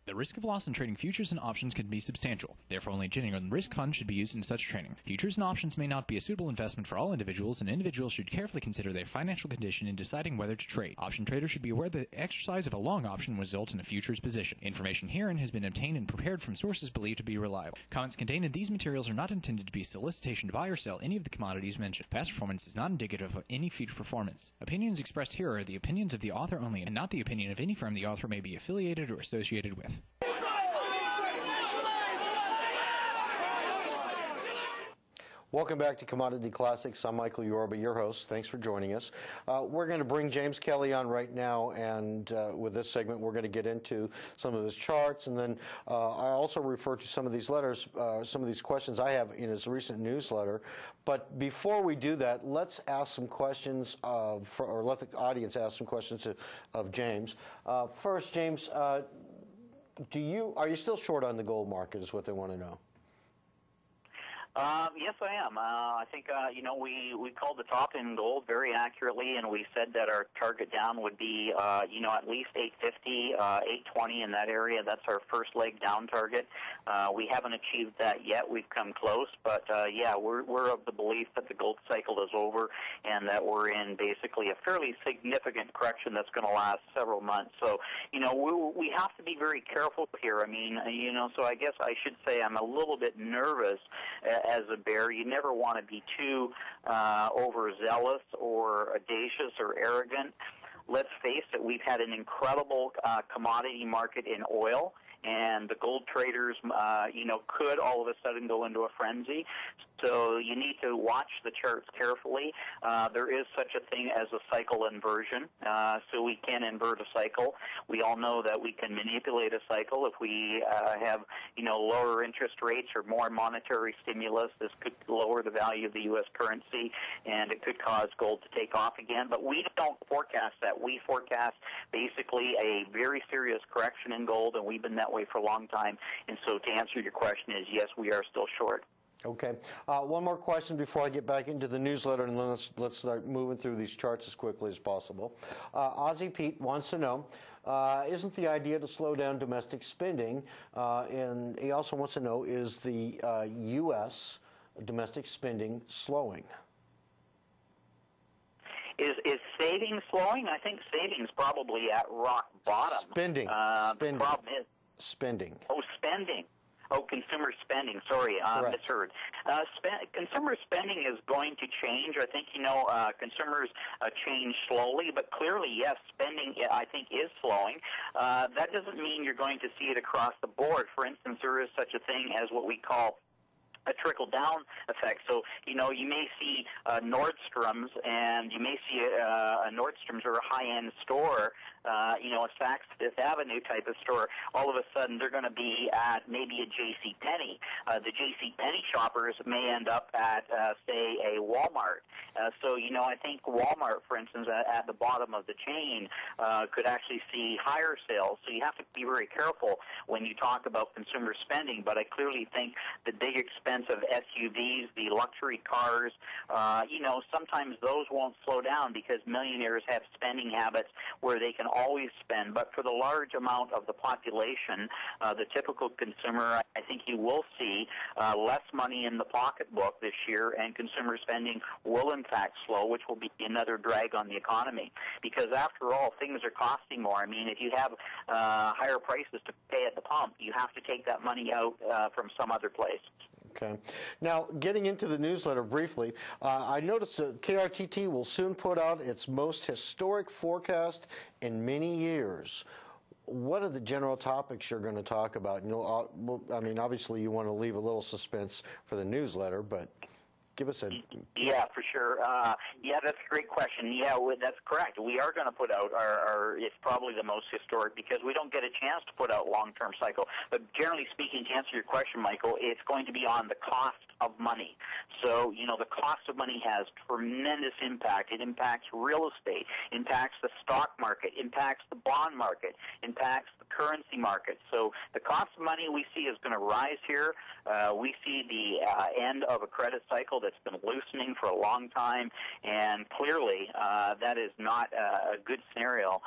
The risk of loss in trading futures and options can be substantial. Therefore, only genuine risk funds should be used in such trading. Futures and options may not be a suitable investment for all individuals, and individuals should carefully consider their financial condition in deciding whether to trade. Option traders should be aware that the exercise of a long option will result in a futures position. Information herein has been obtained and prepared from sources believed to be reliable. Comments contained in these materials are not intended to be solicitation to buy or sell any of the commodities mentioned. Past performance is not indicative of any future performance. Opinions expressed here are the opinions of the author only, and not the opinion of any firm the author may be affiliated or associated with. Welcome back to Commodity Classics. I'm Michael Yorba, your host. Thanks for joining us. We're going to bring James Kelly on right now, and with this segment, we're going to get into some of his charts, and then I also refer to some of these letters, some of these questions I have in his recent newsletter. But before we do that, let's ask some questions or let the audience ask some questions of James. First, James, are you still short on the gold market? Is what they want to know. Yes, I am. I think, we called the top in gold very accurately, and we said that our target down would be, at least 850, 820 in that area. That's our first leg down target. We haven't achieved that yet. We've come close, but, we're of the belief that the gold cycle is over and that we're in basically a fairly significant correction that's going to last several months. So, we have to be very careful here. I mean, so I guess I should say I'm a little bit nervous as a bear. You never want to be too overzealous or audacious or arrogant. Let's face it, we've had an incredible commodity market in oil, and the gold traders, could all of a sudden go into a frenzy. So you need to watch the charts carefully. There is such a thing as a cycle inversion, so we can invert a cycle. We all know that we can manipulate a cycle if we have, lower interest rates or more monetary stimulus. This could lower the value of the U.S. currency, and it could cause gold to take off again. But we don't forecast that. We forecast basically a very serious correction in gold, and we've been that way for a long time. And so to answer your question is, yes, we are still short. Okay. One more question before I get back into the newsletter, and then let's start moving through these charts as quickly as possible. Aussie Pete wants to know, isn't the idea to slow down domestic spending? And he also wants to know, is the U.S. domestic spending slowing? Is savings slowing? I think savings probably at rock bottom. Spending. The problem is spending. Oh, spending. Oh, consumer spending. Sorry, misheard. Consumer spending is going to change. I think, consumers change slowly, but clearly, yes, spending, I think, is slowing. That doesn't mean you're going to see it across the board. For instance, there is such a thing as what we call a trickle-down effect. So, you may see Nordstrom's, and you may see a Nordstrom's or a high-end store, a Saks Fifth Avenue type of store. All of a sudden, they're going to be at maybe a JCPenney. The JCPenney shoppers may end up at, say, a Walmart. So, I think Walmart, for instance, at the bottom of the chain, could actually see higher sales. So you have to be very careful when you talk about consumer spending. But I clearly think the big expensive SUVs, the luxury cars, sometimes those won't slow down because millionaires have spending habits where they can always spend. But for the large amount of the population, the typical consumer, I think you will see less money in the pocketbook this year, and consumer spending will in fact slow, which will be another drag on the economy. Because after all, things are costing more. I mean, if you have higher prices to pay at the pump, you have to take that money out from some other place. Okay. Now, getting into the newsletter briefly, I noticed that KRTT will soon put out its most historic forecast in many years. What are the general topics you're going to talk about? I mean, obviously you want to leave a little suspense for the newsletter, but give us a... Yeah, for sure. That's a great question. Yeah, that's correct. We are going to put out it's probably the most historic because we don't get a chance to put out long-term cycle. But generally speaking, to answer your question, Michael, it's going to be on the cost of money. So, the cost of money has tremendous impact. It impacts real estate, impacts the stock market, impacts the bond market, impacts the currency markets. So the cost of money we see is going to rise here. We see the end of a credit cycle that's been loosening for a long time, and clearly that is not a good scenario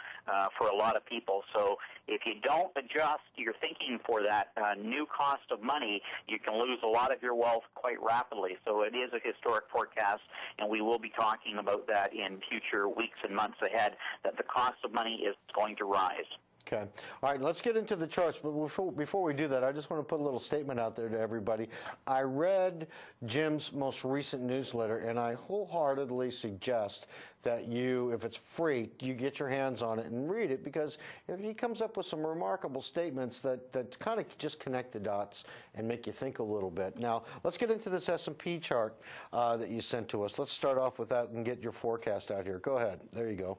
for a lot of people. So if you don't adjust your thinking for that new cost of money, you can lose a lot of your wealth quite rapidly. So it is a historic forecast, and we will be talking about that in future weeks and months ahead, that the cost of money is going to rise. Okay. All right, let's get into the charts. But before we do that, I just want to put a little statement out there to everybody. I read Jim's most recent newsletter, and I wholeheartedly suggest that you, if it's free, you get your hands on it and read it, because he comes up with some remarkable statements that kind of just connect the dots and make you think a little bit. Now, let's get into this S&P chart that you sent to us. Let's start off with that and get your forecast out here. Go ahead. There you go.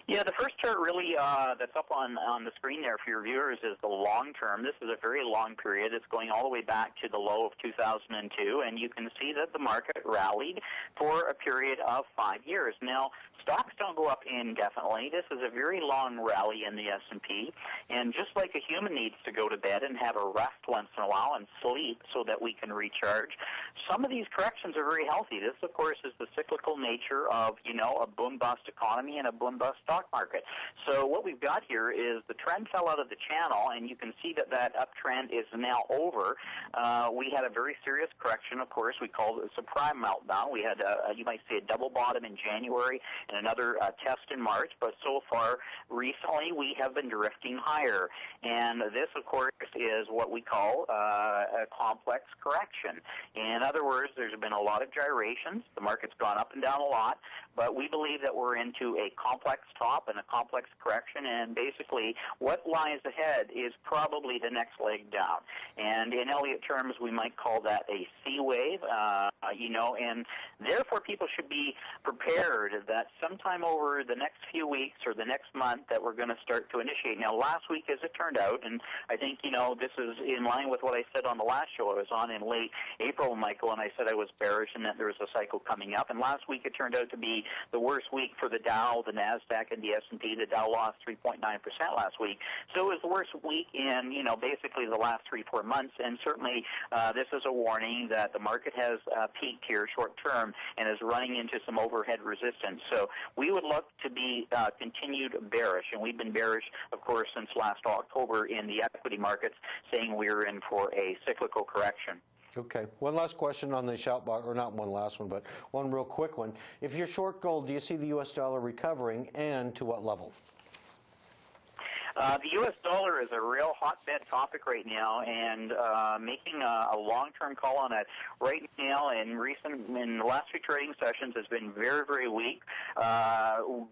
Yeah, the first chart really that's up on the screen there for your viewers is the long term. This is a very long period. It's going all the way back to the low of 2002, and you can see that the market rallied for a period of 5 years. Now, stocks don't go up indefinitely. This is a very long rally in the S&P, and just like a human needs to go to bed and have a rest once in a while and sleep so that we can recharge, some of these corrections are very healthy. This, of course, is the cyclical nature of, a boom-bust economy and a boom-bust stock market. So what we've got here is the trend fell out of the channel, and you can see that uptrend is now over. We had a very serious correction, of course. We called it a subprime meltdown. We had, you might say, a double bottom in January and another test in March, but so far recently we have been drifting higher. And this, of course, is what we call a complex correction. In other words, there's been a lot of gyrations. The market's gone up and down a lot, but we believe that we're into a complex top and a complex correction, and basically what lies ahead is probably the next leg down. And in Elliott terms, we might call that a C wave, and therefore people should be prepared that sometime over the next few weeks or the next month that we're going to start to initiate. Now, last week, as it turned out, and I think, this is in line with what I said on the last show I was on in late April, Michael, and I said I was bearish and that there was a cycle coming up. And last week it turned out to be the worst week for the Dow, the NASDAQ, and the S&P. The Dow lost 3.9% last week. So it was the worst week in, basically the last 3-4 months. And certainly this is a warning that the market has peaked here short term and is running into some overhead resistance. So we would look to be continued bearish. And we've been bearish, of course, since last October in the equity markets, saying we're in for a cyclical correction. Okay. One last question on the shout box, or not one last one, but one real quick one. If you're short gold, do you see the U.S. dollar recovering, and to what level? The U.S. dollar is a real hotbed topic right now, and making a long-term call on it right now in the last few trading sessions has been very, very weak.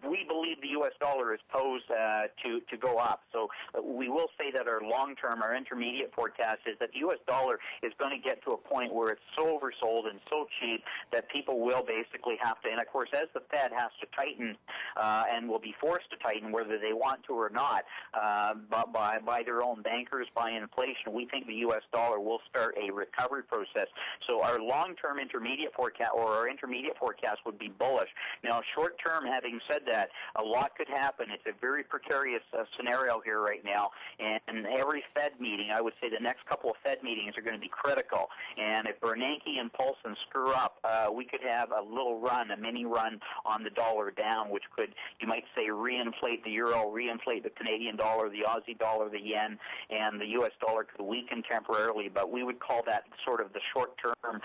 We believe the U.S. dollar is posed to go up. So we will say that our long-term, our intermediate forecast is that the U.S. dollar is going to get to a point where it's so oversold and so cheap that people will basically have to, and of course as the Fed has to tighten and will be forced to tighten whether they want to or not, by their own bankers, by inflation, we think the U.S. dollar will start a recovery process. So our long-term intermediate forecast, or our intermediate forecast, would be bullish. Now, short-term, having said that, a lot could happen. It's a very precarious scenario here right now, and every Fed meeting, I would say the next couple of Fed meetings are going to be critical. And if Bernanke and Paulson screw up, we could have a little run, a mini run on the dollar down, which could, you might say, reinflate the euro, reinflate the Canadian dollar, the Aussie dollar, the yen, and the U.S. dollar could weaken temporarily, but we would call that sort of the short-term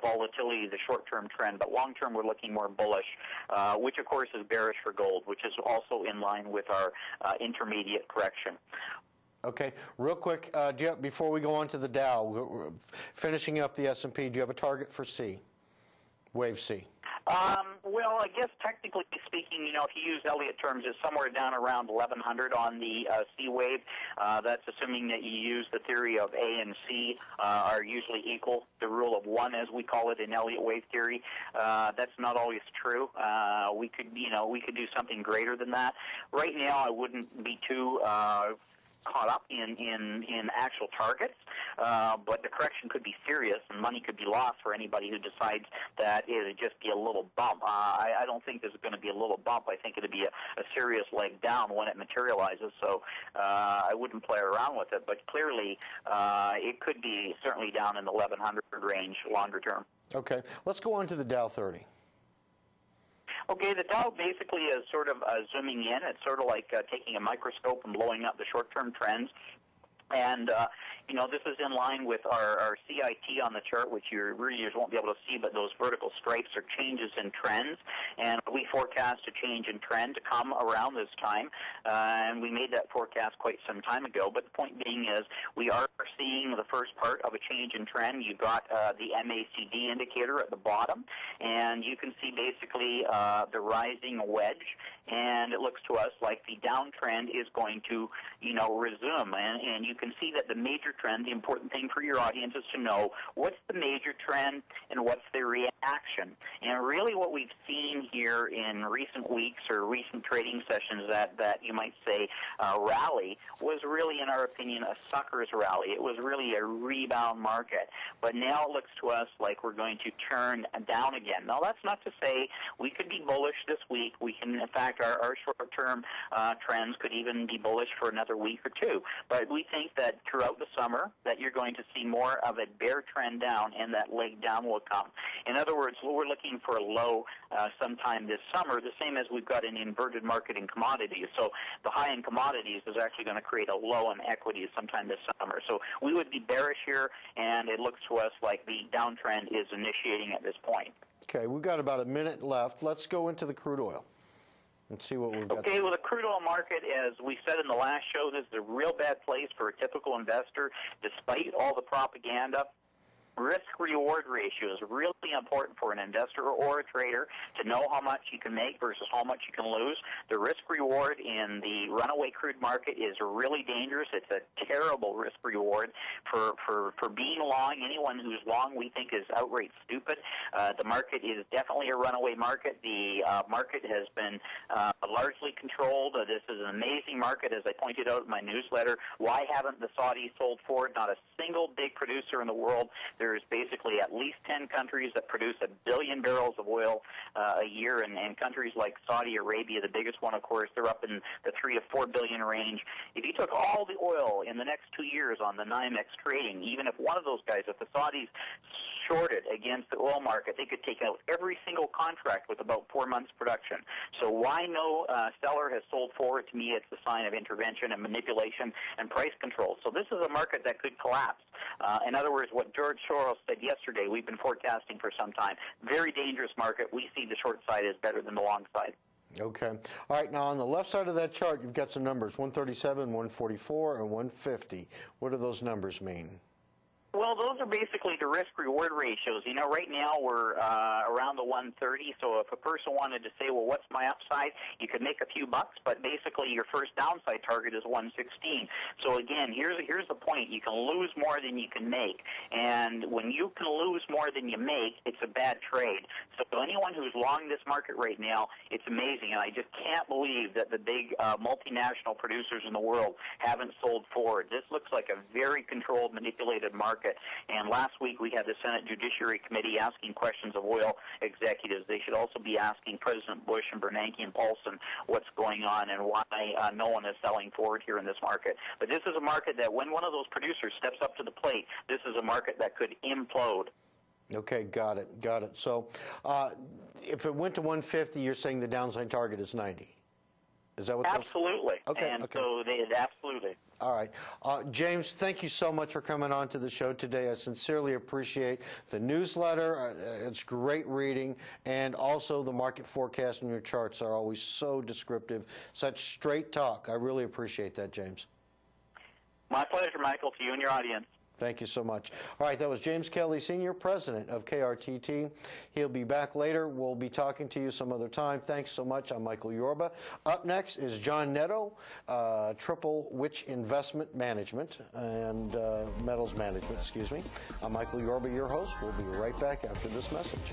volatility, the short-term trend. But long-term, we're looking more bullish, which, of course, is bearish for gold, which is also in line with our intermediate correction. Okay, real quick, before we go on to the Dow, finishing up the S&P, do you have a target for C, wave C? Well, I guess technically speaking, if you use Elliott terms, it's somewhere down around 1100 on the C wave. That's assuming that you use the theory of A and C are usually equal, the rule of one, as we call it in Elliott wave theory. That's not always true. We could do something greater than that. Right now, I wouldn't be too caught up in actual targets, but the correction could be serious and money could be lost for anybody who decides that it would just be a little bump. I don't think there's going to be a little bump. I think it would be a serious leg down when it materializes, so I wouldn't play around with it, but clearly it could be certainly down in the 1100 range longer term. Okay, let's go on to the Dow 30. Okay, the Dow basically is sort of zooming in. It's sort of like taking a microscope and blowing up the short-term trends. And, you know, this is in line with our CIT on the chart, which your readers won't be able to see, but those vertical stripes are changes in trends. And we forecast a change in trend to come around this time. And we made that forecast quite some time ago. But the point being is we are seeing the first part of a change in trend. You've got the MACD indicator at the bottom. And you can see basically the rising wedge. And it looks to us like the downtrend is going to, you know, resume. And you can see that the major trend, the important thing for your audience is to know what's the major trend and what's the reaction. And really what we've seen here in recent weeks or recent trading sessions that you might say rally was really, in our opinion, a sucker's rally. It was really a rebound market. But now it looks to us like we're going to turn down again. Now, that's not to say we could be bullish this week. We can, in fact, our short-term trends could even be bullish for another week or two. But we think that throughout the summer that you're going to see more of a bear trend down, and that leg down will come. In other words, we're looking for a low sometime this summer, the same as we've got an inverted market in commodities. So the high in commodities is actually going to create a low in equities sometime this summer. So we would be bearish here, and it looks to us like the downtrend is initiating at this point. Okay, we've got about a minute left. Let's go into the crude oil and see what we've got. Okay, well, the crude oil market, as we said in the last show, this is a real bad place for a typical investor, despite all the propaganda. Risk-reward ratio is really important for an investor or a trader to know how much you can make versus how much you can lose. The risk-reward in the runaway crude market is really dangerous. It's a terrible risk-reward for being long. Anyone who's long we think is outright stupid. The market is definitely a runaway market. The market has been largely controlled. This is an amazing market, as I pointed out in my newsletter. Why haven't the Saudis sold forward? Not a single big producer in the world. There's basically at least 10 countries that produce 1 billion barrels of oil a year, and countries like Saudi Arabia, the biggest one, of course, they're up in the 3 to 4 billion range. If you took all the oil in the next 2 years on the NYMEX trading, even if one of those guys, if the Saudis shorted against the oil market, they could take out every single contract with about 4 months production. So why no seller has sold forward? To me, it's a sign of intervention and manipulation and price control. So this is a market that could collapse. In other words, what George Soros said yesterday, we've been forecasting for some time. Very dangerous market. We see the short side is better than the long side. Okay. All right, now on the left side of that chart, you've got some numbers, 137, 144, and 150. What do those numbers mean? Well, those are basically the risk-reward ratios. You know, right now we're around the 130, so if a person wanted to say, well, what's my upside, you could make a few bucks, but basically your first downside target is 116. So again, here's the point. You can lose more than you can make, and when you can lose more than you make, it's a bad trade. So anyone who's long this market right now, it's amazing, and I just can't believe that the big multinational producers in the world haven't sold forward. This looks like a very controlled, manipulated market. And last week we had the Senate Judiciary Committee asking questions of oil executives. They should also be asking President Bush and Bernanke and Paulson what's going on and why no one is selling forward here in this market. But this is a market that when one of those producers steps up to the plate, this is a market that could implode. Okay, got it, got it. So if it went to 150, you're saying the downside target is 90. Is that what? Absolutely. Okay. And okay. so absolutely. All right. James, thank you so much for coming on to the show today. I sincerely appreciate the newsletter. It's great reading. And also the market forecast and your charts are always so descriptive, such straight talk. I really appreciate that, James. My pleasure, Michael, to you and your audience. Thank you so much. All right, that was James Kelly, Senior President of KRTT. He'll be back later. We'll be talking to you some other time. Thanks so much. I'm Michael Yorba. Up next is John Netto, Triple Witch Investment Management and Metals Management, excuse me. I'm Michael Yorba, your host. We'll be right back after this message.